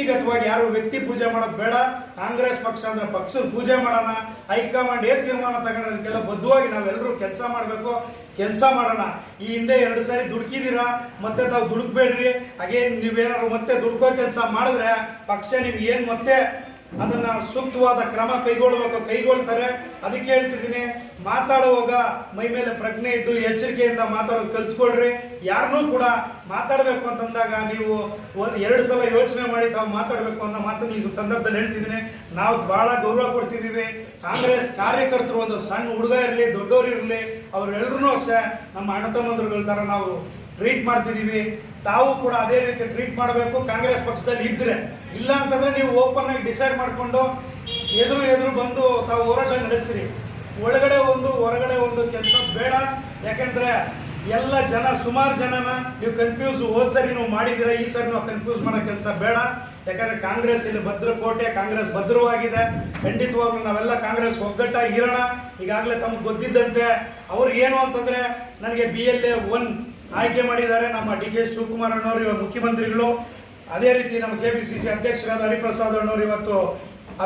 ವ್ಯಕ್ತಿಗತವಾಗಿ ಯಾರು ವ್ಯಕ್ತಿ ಪೂಜೆ ಮಾಡೋದು ಬೇಡ. ಕಾಂಗ್ರೆಸ್ ಪಕ್ಷ ಅಂದ್ರೆ ಪಕ್ಷದ ಪೂಜೆ ಮಾಡೋಣ. ಹೈಕಮಾಂಡ್ ಏನ್ ತೀರ್ಮಾನ ತಗೊಂಡೋದಕ್ಕೆಲ್ಲ ಬದ್ಧವಾಗಿ ನಾವೆಲ್ಲರೂ ಕೆಲಸ ಮಾಡಬೇಕು, ಕೆಲಸ ಮಾಡೋಣ. ಈ ಹಿಂದೆ 2 ಸಾರಿ ದುಡುಕಿದ್ದೀರಾ, ಮತ್ತೆ ತಾವು ದುಡುಕ್ಬೇಡ್ರಿ. ಹಾಗೆ ನೀವೇನಾದ್ರು ಮತ್ತೆ ದುಡ್ಕೋ ಕೆಲಸ ಮಾಡಿದ್ರೆ ಪಕ್ಷ ನಿಮ್ಗೆ ಏನ್ ಮತ್ತೆ ಅದನ್ನ ಸೂಕ್ತವಾದ ಕ್ರಮ ಕೈಗೊಳ್ತಾರೆ. ಅದಕ್ಕೆ ಹೇಳ್ತಿದ್ದೀನಿ, ಮಾತಾಡುವಾಗ ಮೈ ಮೇಲೆ ಪ್ರಜ್ಞೆ ಇದ್ದು ಎಚ್ಚರಿಕೆಯಿಂದ ಮಾತಾಡೋದು ಕಲ್ತ್ಕೊಳ್ರಿ. ಯಾರನ್ನೂ ಕೂಡ ಮಾತಾಡಬೇಕು ಅಂತಂದಾಗ ನೀವು 2 ಸಲ ಯೋಚನೆ ಮಾಡಿ ತಾವು ಮಾತಾಡಬೇಕು ಅನ್ನೋ ಮಾತನ್ನು ಈ ಸಂದರ್ಭದಲ್ಲಿ ಹೇಳ್ತಿದ್ದೀನಿ. ನಾವು ಬಹಳ ಗೌರವ ಕೊಡ್ತಿದ್ದೀವಿ. ಕಾಂಗ್ರೆಸ್ ಕಾರ್ಯಕರ್ತರು ಒಂದು ಸಣ್ಣ ಹುಡುಗ ಇರಲಿ ದೊಡ್ಡವರು ಇರಲಿ ಅವರೆಲ್ಲರೂ ಅಷ್ಟೇ ನಮ್ಮ ಅಣ್ಣ ತಮ್ಮಂದ್ರುಗಳ ತರ ನಾವು ಟ್ರೀಟ್ ಮಾಡ್ತಿದ್ದೀವಿ. ತಾವು ಕೂಡ ಅದೇ ರೀತಿ ಟ್ರೀಟ್ ಮಾಡಬೇಕು. ಕಾಂಗ್ರೆಸ್ ಪಕ್ಷದಲ್ಲಿ ಇದ್ರೆ, ಇಲ್ಲ ಅಂತಂದ್ರೆ ನೀವು ಓಪನ್ ಆಗಿ ಡಿಸೈಡ್ ಮಾಡಿಕೊಂಡು ಎದುರು ಬಂದು ತಾವು ಹೋರಾಟ ನಡೆಸಿರಿ. ಒಳಗಡೆ ಒಂದು ಹೊರಗಡೆ ಒಂದು ಕೆಲಸ ಬೇಡ. ಯಾಕೆಂದ್ರೆ ಎಲ್ಲ ಜನ ಸುಮಾರು ಜನನ ನೀವು ಕನ್ಫ್ಯೂಸ್ ಸರಿ ನೀವು ಮಾಡಿದಿರ, ಈ ಸರಿ ನಾವು ಕನ್ಫ್ಯೂಸ್ ಮಾಡೋ ಕೆಲಸ ಬೇಡ. ಯಾಕಂದ್ರೆ ಕಾಂಗ್ರೆಸ್ ಇಲ್ಲಿ ಭದ್ರಕೋಟೆ, ಕಾಂಗ್ರೆಸ್ ಭದ್ರವಾಗಿದೆ. ಖಂಡಿತವಾಗ್ಲೂ ನಾವೆಲ್ಲ ಕಾಂಗ್ರೆಸ್ ಒಗ್ಗಟ್ಟಾಗಿ ಇರೋಣ. ಈಗಾಗಲೇ ತಮ್ಗೆ ಗೊತ್ತಿದ್ದಂತೆ ಅವ್ರಿಗೆ ಏನು ಅಂತಂದ್ರೆ ನನಗೆ BLA 1 ಆಯ್ಕೆ ಮಾಡಿದ್ದಾರೆ ನಮ್ಮ DK ಶಿವಕುಮಾರ್ ಅಣ್ಣವರು, ಇವಾಗ ಮುಖ್ಯಮಂತ್ರಿಗಳು. ಅದೇ ರೀತಿ ನಮ್ಮ KPCC ಅಧ್ಯಕ್ಷರಾದ ಹರಿಪ್ರಸಾದ್ ಅಣ್ಣವರು ಇವತ್ತು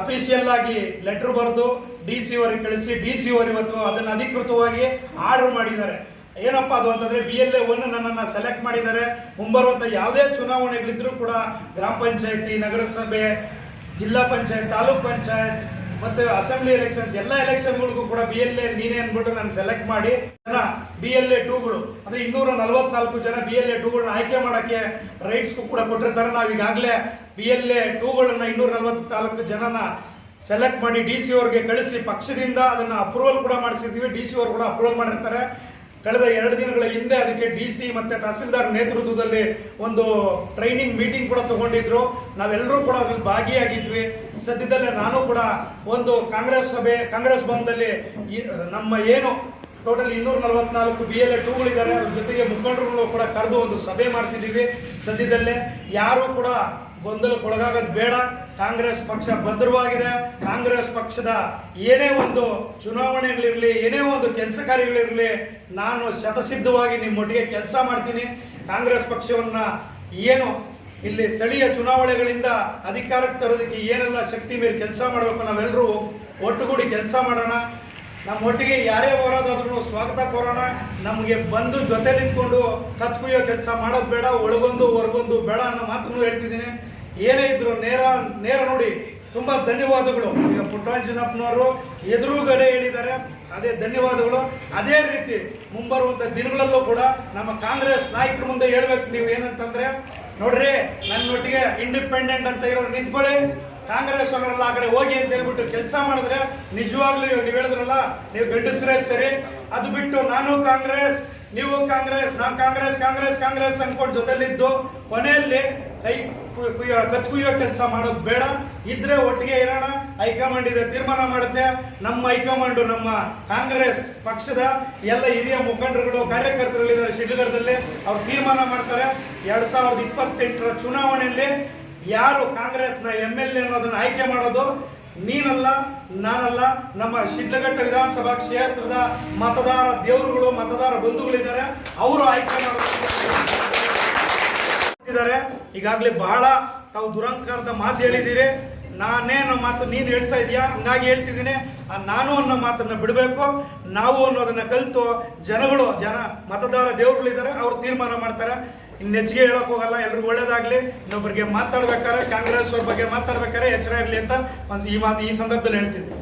ಅಫಿಷಿಯಲ್ ಆಗಿ ಲೆಟರ್ ಬರೆದು DC ಅವರಿಗೆ ಕಳಿಸಿ DC ಅವರು ಇವತ್ತು ಅದನ್ನು ಅಧಿಕೃತವಾಗಿ ಆರ್ಡರ್ ಮಾಡಿದ್ದಾರೆ. ಏನಪ್ಪಾ ಅದು ಅಂತಂದ್ರೆ BLA 1 ನನ್ನನ್ನು ಸೆಲೆಕ್ಟ್ ಮಾಡಿದ್ದಾರೆ. ಮುಂಬರುವಂತ ಯಾವುದೇ ಚುನಾವಣೆಗಳಿದ್ರೂ ಕೂಡ ಗ್ರಾಮ ಪಂಚಾಯತಿ, ನಗರಸಭೆ, ಜಿಲ್ಲಾ ಪಂಚಾಯತ್, ತಾಲೂಕ್ ಪಂಚಾಯತ್ ಮತ್ತೆ ಅಸೆಂಬ್ಲಿ ಎಲೆಕ್ಷನ್ಸ್ ಎಲ್ಲ ಎಲೆಕ್ಷನ್ಗಳಿಗೂ ಕೂಡ BLA ನೀನೇ ಅನ್ಬಿಟ್ಟು ನಾನು ಸೆಲೆಕ್ಟ್ ಮಾಡಿ BLA 2ಗಳು ಅಂದ್ರೆ 244 ಜನ BLA 2ಗಳನ್ನ ಆಯ್ಕೆ ಮಾಡಕ್ಕೆ ರೈಟ್ಸ್ ಕೂಡ ಕೊಟ್ಟಿರ್ತಾರೆ. ನಾವು ಈಗಾಗಲೇ BLA 2ಗಳನ್ನ 244 ಜನನ ಸೆಲೆಕ್ಟ್ ಮಾಡಿ DC ಅವ್ರಿಗೆ ಕಳಿಸಿ ಪಕ್ಷದಿಂದ ಅದನ್ನ ಅಪ್ರೂವಲ್ ಕೂಡ ಮಾಡಿಸಿದ್ವಿ. DC ಅವರು ಕೂಡ ಅಪ್ರೂವಲ್ ಮಾಡಿರ್ತಾರೆ. ಕಳೆದ 2 ದಿನಗಳ ಹಿಂದೆ ಅದಕ್ಕೆ DC ಮತ್ತೆ ತಹಸೀಲ್ದಾರ್ ನೇತೃತ್ವದಲ್ಲಿ ಒಂದು ಟ್ರೈನಿಂಗ್ ಮೀಟಿಂಗ್ ಕೂಡ ತಗೊಂಡಿದ್ರು. ನಾವೆಲ್ಲರೂ ಕೂಡ ಅದ್ರಲ್ಲಿ ಭಾಗಿಯಾಗಿದ್ವಿ. ಸದ್ಯದಲ್ಲೇ ನಾನು ಕೂಡ ಒಂದು ಕಾಂಗ್ರೆಸ್ ಭವನದಲ್ಲಿ ನಮ್ಮ ಏನು ಟೋಟಲ್ 244 BLA 2ಗಳಿದ್ದಾರೆ, ಅದ್ರ ಜೊತೆಗೆ ಮುಖಂಡರು ಕೂಡ ಕರೆದು ಒಂದು ಸಭೆ ಮಾಡ್ತಿದ್ದೀವಿ. ಸದ್ಯದಲ್ಲೇ ಯಾರು ಕೂಡ ಗೊಂದಲಕ್ಕೊಳಗಾಗೋದು ಬೇಡ. ಕಾಂಗ್ರೆಸ್ ಪಕ್ಷ ಭದ್ರವಾಗಿದೆ. ಕಾಂಗ್ರೆಸ್ ಪಕ್ಷದ ಏನೇ ಒಂದು ಚುನಾವಣೆಗಳಿರಲಿ, ಏನೇ ಒಂದು ಕೆಲಸ ಕಾರ್ಯಗಳಿರಲಿ, ನಾನು ಶತಸಿದ್ಧವಾಗಿ ನಿಮ್ಮೊಟ್ಟಿಗೆ ಕೆಲಸ ಮಾಡ್ತೀನಿ. ಕಾಂಗ್ರೆಸ್ ಪಕ್ಷವನ್ನ ಏನು ಇಲ್ಲಿ ಸ್ಥಳೀಯ ಚುನಾವಣೆಗಳಿಂದ ಅಧಿಕಾರಕ್ಕೆ ತರೋದಕ್ಕೆ ಏನೆಲ್ಲ ಶಕ್ತಿ ಮೀರಿ ಕೆಲಸ ಮಾಡಬೇಕು, ನಾವೆಲ್ಲರೂ ಒಟ್ಟುಗೂಡಿ ಕೆಲಸ ಮಾಡೋಣ. ನಮ್ಮೊಟ್ಟಿಗೆ ಯಾರೇ ಹೋರಾದಾದ್ರೂ ಸ್ವಾಗತ ಕೋರೋಣ. ನಮಗೆ ಬಂದು ಜೊತೆ ನಿಂತ್ಕೊಂಡು ಕತ್ಕುಯ್ಯೋ ಕೆಲಸ ಮಾಡೋದು ಬೇಡ, ಒಳಗೊಂದು ಹೊರಗೊಂದು ಬೇಡ ಅನ್ನೋ ಮಾತನ್ನು ಹೇಳ್ತಿದ್ದೀನಿ. ಏನೇ ಇದ್ರು ನೇರ ನೋಡಿ. ತುಂಬಾ ಧನ್ಯವಾದಗಳು. ಈಗ ಪುಟ್ಟರಾಜನಪ್ಪನವರು ಎದುರುಗಡೆ ಹೇಳಿದ್ದಾರೆ, ಅದೇ ಧನ್ಯವಾದಗಳು. ಅದೇ ರೀತಿ ಮುಂಬರುವಂತ ದಿನಗಳಲ್ಲೂ ಕೂಡ ನಮ್ಮ ಕಾಂಗ್ರೆಸ್ ನಾಯಕರ ಮುಂದೆ ಹೇಳ್ಬೇಕು. ನೀವು ಏನಂತಂದ್ರೆ ನೋಡ್ರಿ, ನನ್ನೊಟ್ಟಿಗೆ ಇಂಡಿಪೆಂಡೆಂಟ್ ಅಂತ ಇರೋರು ನಿಂತ್ಕೊಳ್ಳಿ, ಕಾಂಗ್ರೆಸ್ ಅವರೆಲ್ಲ ಆ ಕಡೆ ಹೋಗಿ ಅಂತ ಹೇಳ್ಬಿಟ್ಟು ಕೆಲಸ ಮಾಡಿದ್ರೆ ನಿಜವಾಗ್ಲೂ ನೀವು ಹೇಳಿದ್ರಲ್ಲ, ನೀವು ಗಂಡಸರೇ ಸರಿ. ಅದು ಬಿಟ್ಟು ನಾನು ಕಾಂಗ್ರೆಸ್, ನೀವು ಕಾಂಗ್ರೆಸ್, ನಾನು ಕಾಂಗ್ರೆಸ್ ಅನ್ಕೊಂಡು ಜೊತೆಲಿದ್ದು ಕೊನೆಯಲ್ಲಿ ಕತ್ಕುಯ್ಯೋ ಕೆಲಸ ಮಾಡೋದು ಬೇಡ. ಇದ್ರೆ ಒಟ್ಟಿಗೆ ಇರೋಣ. ಹೈಕಮಾಂಡ್ ಇದೆ, ತೀರ್ಮಾನ ಮಾಡುತ್ತೆ. ನಮ್ಮ ಹೈಕಮಾಂಡ್ ನಮ್ಮ ಕಾಂಗ್ರೆಸ್ ಪಕ್ಷದ ಎಲ್ಲ ಹಿರಿಯ ಮುಖಂಡರುಗಳು, ಕಾರ್ಯಕರ್ತರುಗಳಿದ್ದಾರೆ ಶಿಡ್ಲಘಟ್ಟದಲ್ಲಿ, ಅವ್ರು ತೀರ್ಮಾನ ಮಾಡ್ತಾರೆ. 2028ರ ಚುನಾವಣೆಯಲ್ಲಿ ಯಾರು ಕಾಂಗ್ರೆಸ್ನ MLA ಅನ್ನೋದನ್ನ ಆಯ್ಕೆ ಮಾಡೋದು ನೀನಲ್ಲ, ನಾನಲ್ಲ. ನಮ್ಮ ಶಿಡ್ಲಘಟ್ಟ ವಿಧಾನಸಭಾ ಕ್ಷೇತ್ರದ ಮತದಾರ ದೇವರುಗಳು, ಮತದಾರ ಬಂಧುಗಳಿದ್ದಾರೆ, ಅವರು ಆಯ್ಕೆ ಮಾಡೋದಿದ್ದಾರೆ. ಈಗಾಗಲೇ ಬಹಳ ತಾವು ದುರಂಕಾರದ ಮಾತು ಹೇಳಿದ್ದೀರಿ. ನಾನೇ ನಮ್ಮ ಮಾತು ನೀನು ಹೇಳ್ತಾ ಇದೀಯಾ, ಹಂಗಾಗಿ ಹೇಳ್ತಿದ್ದೀನಿ. ನಾನು ಅನ್ನೋ ಮಾತನ್ನ ಬಿಡಬೇಕು. ನಾವು ಅನ್ನೋದನ್ನ ಕಲಿತು ಮತದಾರ ದೇವರುಗಳಿದ್ದಾರೆ, ಅವ್ರು ತೀರ್ಮಾನ ಮಾಡ್ತಾರೆ. ಇನ್ನು ಹೆಚ್ಚಿಗೆ ಹೇಳಕ್ ಹೋಗಲ್ಲ. ಎಲ್ರಿಗೂ ಒಳ್ಳೇದಾಗ್ಲಿ. ಇನ್ನೊಬ್ಬರಿಗೆ ಮಾತಾಡ್ಬೇಕಾದ್ರೆ, ಕಾಂಗ್ರೆಸ್ ಅವ್ರ ಬಗ್ಗೆ ಮಾತಾಡ್ಬೇಕಾದ್ರೆ ಎಚ್ಚರ ಇರಲಿ ಅಂತ ಈ ಸಂದರ್ಭದಲ್ಲಿ ಹೇಳ್ತಿದ್ದೆ.